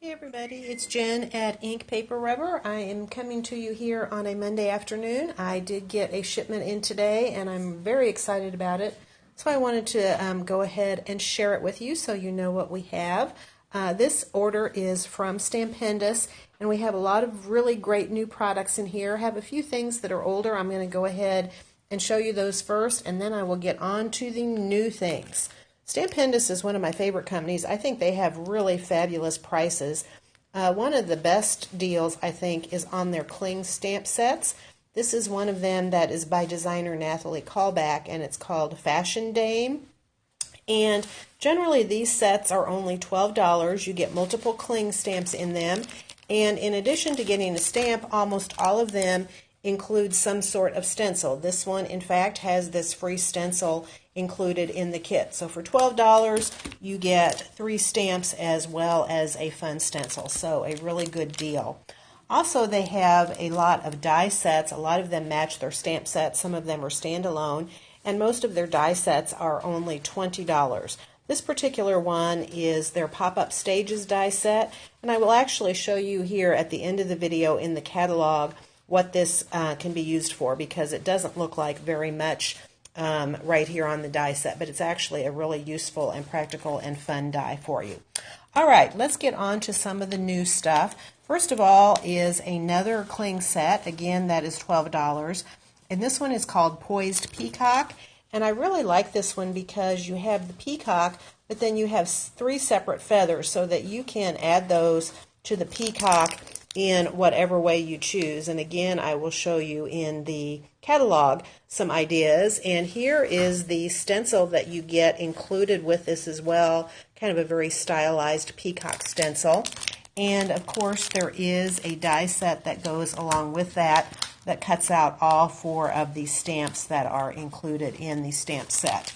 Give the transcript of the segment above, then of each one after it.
Hey everybody, it's Jen at Ink Paper Rubber. I am coming to you here on a Monday afternoon. I did get a shipment in today and I'm very excited about it. So I wanted to go ahead and share it with you so you know what we have. This order is from Stampendous and we have a lot of really great new products in here. I have a few things that are older. I'm going to go ahead and show you those first and then I will get on to the new things. Stampendous is one of my favorite companies. I think they have really fabulous prices. One of the best deals, I think, is on their cling stamp sets. This is one of them that is by designer Nathalie Callback, and it's called Fashion Dame. And generally, these sets are only $12. You get multiple cling stamps in them. And in addition to getting a stamp, almost all of them include some sort of stencil. This one, in fact, has this free stencil included in the kit. So for $12, you get 3 stamps as well as a fun stencil. So a really good deal. Also, they have a lot of die sets. A lot of them match their stamp sets. Some of them are standalone. And most of their die sets are only $20. This particular one is their Pop-Up Stages die set. And I will actually show you here at the end of the video in the catalog what this can be used for, because it doesn't look like very much right here on the die set, but it's actually a really useful and practical and fun die for you. All right, let's get on to some of the new stuff. First of all is another cling set. Again, that is $12. And this one is called Poised Peacock. And I really like this one because you have the peacock, but then you have 3 separate feathers so that you can add those to the peacock in whatever way you choose. And again, I will show you in the catalog some ideas. And here is the stencil that you get included with this as well, kind of a very stylized peacock stencil. And of course, there is a die set that goes along with that cuts out all 4 of the stamps that are included in the stamp set.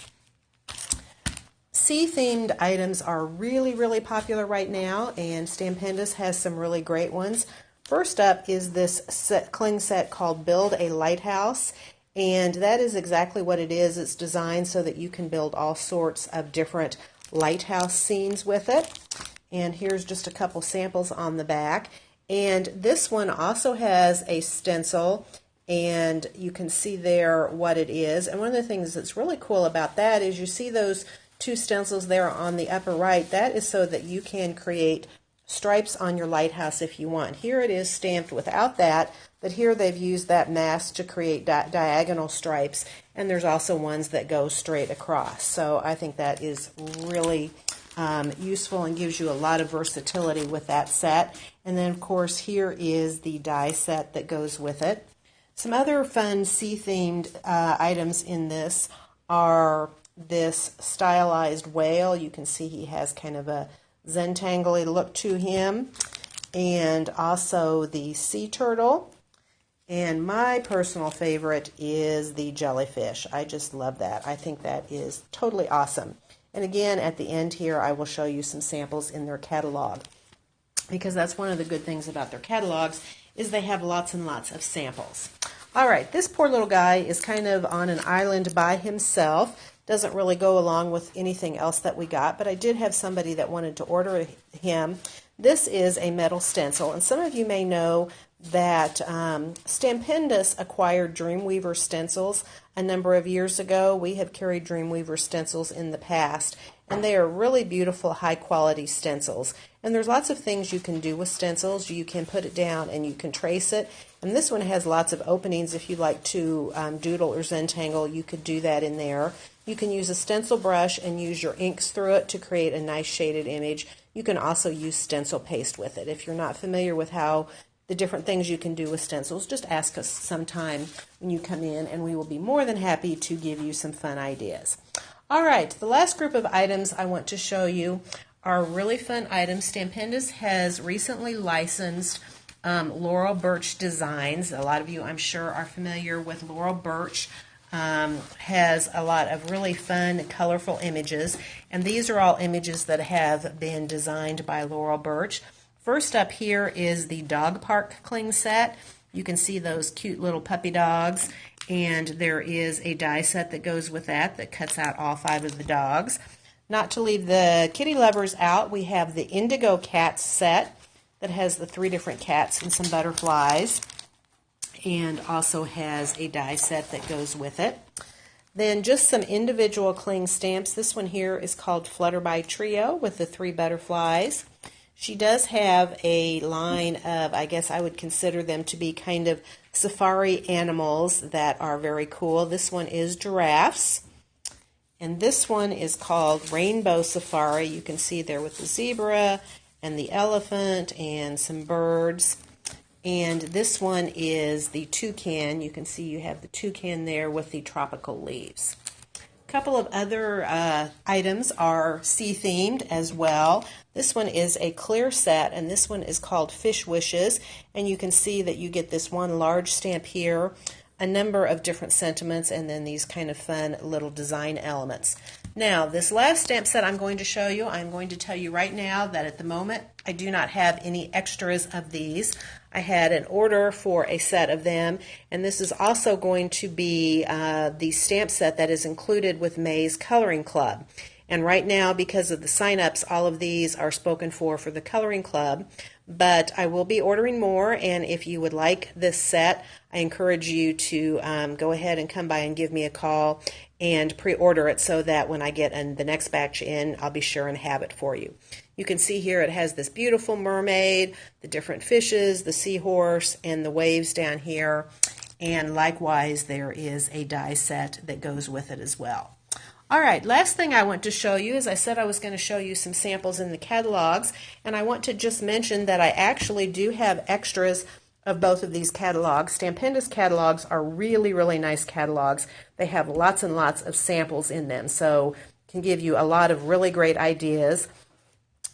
Sea-themed items are really popular right now, and Stampendous has some really great ones. First up is this cling set called Build a Lighthouse, and that is exactly what it is. It's designed so that you can build all sorts of different lighthouse scenes with it. And here's just a couple samples on the back. And this one also has a stencil, and you can see there what it is. And one of the things that's really cool about that is you see those 2 stencils there on the upper right. That is so that you can create stripes on your lighthouse if you want. Here it is stamped without that, but here they've used that mask to create diagonal stripes, and there's also ones that go straight across. So I think that is really useful and gives you a lot of versatility with that set. And then of course here is the die set that goes with it. Some other fun sea-themed items in this are this stylized whale. You can see he has kind of a Zentangle-y look to him, and also the sea turtle. And my personal favorite is the jellyfish. I just love that. I think that is totally awesome. And again, at the end here, I will show you some samples in their catalog, because that's one of the good things about their catalogs is they have lots and lots of samples. All right, this poor little guy is kind of on an island by himself. Doesn't really go along with anything else that we got, but I did have somebody that wanted to order him. This is a metal stencil, and some of you may know that Stampendous acquired Dreamweaver stencils a number of years ago. We have carried Dreamweaver stencils in the past, and they are really beautiful, high-quality stencils. And there's lots of things you can do with stencils. You can put it down and you can trace it. And this one has lots of openings. If you like to doodle or Zentangle, you could do that in there. You can use a stencil brush and use your inks through it to create a nice shaded image. You can also use stencil paste with it. If you're not familiar with how the different things you can do with stencils, just ask us sometime when you come in and we will be more than happy to give you some fun ideas. All right, the last group of items I want to show you are really fun items. Stampendous has recently licensed Laurel Birch Designs. A lot of you, I'm sure, are familiar with Laurel Birch. Has a lot of really fun, colorful images, and these are all images that have been designed by Laurel Birch. First up here is the dog park cling set. You can see those cute little puppy dogs, and there is a die set that goes with that cuts out all 5 of the dogs. Not to leave the kitty lovers out, we have the Indigo Cats set. that has the 3 different cats and some butterflies, and also has a die set that goes with it. Then just some individual cling stamps. This one here is called Flutterby Trio with the 3 butterflies. She does have a line of, I guess I would consider them to be kind of safari animals that are very cool. This one is giraffes. And this one is called Rainbow Safari. You can see there with the zebra and the elephant and some birds. And this one is the toucan. You can see you have the toucan there with the tropical leaves. A couple of other items are sea-themed as well. This one is a clear set, and this one is called Fish Wishes. And you can see that you get this one large stamp here, a number of different sentiments, and then these kind of fun little design elements. Now, this last stamp set I'm going to show you, I'm going to tell you right now that at the moment I do not have any extras of these. I had an order for a set of them, and this is also going to be the stamp set that is included with May's Coloring Club. And right now, because of the sign-ups, all of these are spoken for the Coloring Club. But I will be ordering more, and if you would like this set, I encourage you to go ahead and come by and give me a call and pre-order it so that when I get the next batch in, I'll be sure and have it for you. You can see here it has this beautiful mermaid, the different fishes, the seahorse, and the waves down here. And likewise, there is a die set that goes with it as well. All right, last thing I want to show you is I said I was going to show you some samples in the catalogs, and I want to just mention that I actually do have extras of both of these catalogs. Stampendous catalogs are really, really nice catalogs. They have lots and lots of samples in them, so can give you a lot of really great ideas.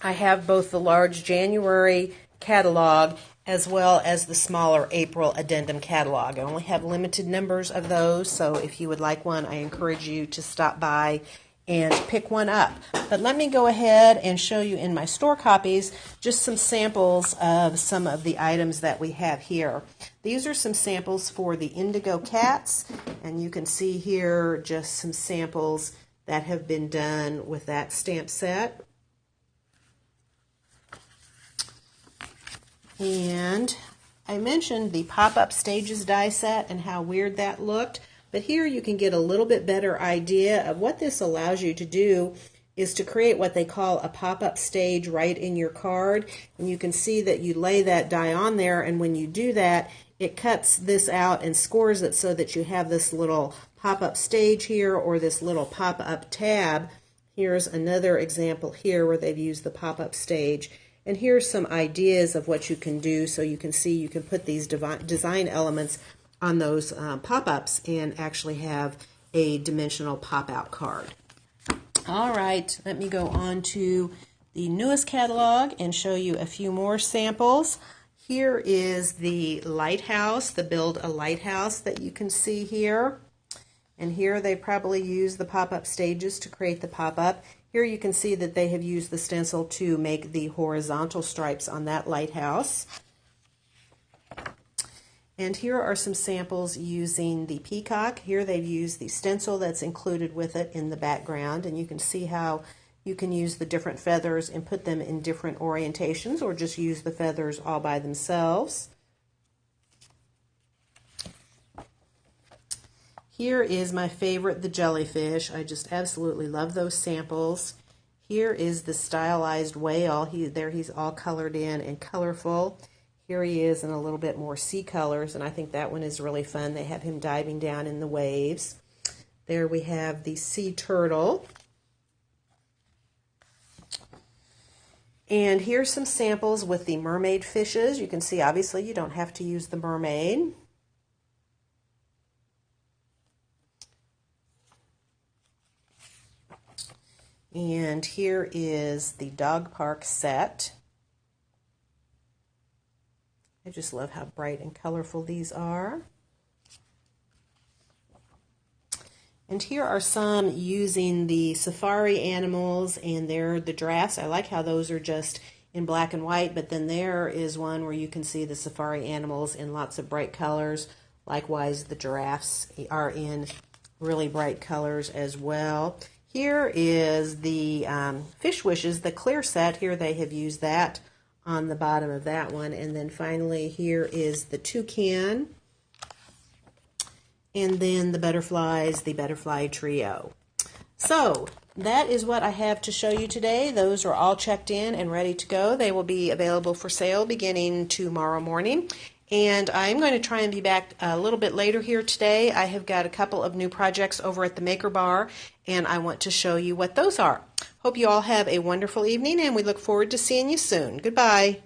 I have both the large January catalog as well as the smaller April addendum catalog. I only have limited numbers of those, so if you would like one, I encourage you to stop by and pick one up. But let me go ahead and show you in my store copies just some samples of some of the items that we have here. These are some samples for the Indigo Cats, and you can see here just some samples that have been done with that stamp set. And I mentioned the pop-up stages die set and how weird that looked, but here you can get a little bit better idea of what this allows you to do is to create what they call a pop-up stage right in your card. And you can see that you lay that die on there, and when you do that, it cuts this out and scores it so that you have this little pop-up stage here or this little pop-up tab. Here's another example here where they've used the pop-up stage. And here's some ideas of what you can do, so you can see you can put these design elements on those pop-ups and actually have a dimensional pop-out card. All right, let me go on to the newest catalog and show you a few more samples. Here is the lighthouse, the Build a Lighthouse that you can see here. And here they probably use the pop-up stages to create the pop-up. Here you can see that they have used the stencil to make the horizontal stripes on that lighthouse. And here are some samples using the peacock. Here they've used the stencil that's included with it in the background, and you can see how you can use the different feathers and put them in different orientations, or just use the feathers all by themselves. Here is my favorite, the jellyfish. I just absolutely love those samples. Here is the stylized whale. He's all colored in and colorful. Here he is in a little bit more sea colors, and I think that one is really fun. They have him diving down in the waves. There we have the sea turtle. And here's some samples with the mermaid fishes. You can see, obviously, you don't have to use the mermaid. And here is the dog park set. I just love how bright and colorful these are. And here are some using the safari animals, and they're the giraffes. I like how those are just in black and white, but then there is one where you can see the safari animals in lots of bright colors. Likewise, the giraffes are in really bright colors as well. Here is the Fish Wishes, the clear set. Here they have used that on the bottom of that one. And then finally here is the toucan, and then the butterflies, the butterfly trio. So that is what I have to show you today. Those are all checked in and ready to go. They will be available for sale beginning tomorrow morning. And I'm going to try and be back a little bit later here today. I have got a couple of new projects over at the Maker Bar, and I want to show you what those are. Hope you all have a wonderful evening, and we look forward to seeing you soon. Goodbye.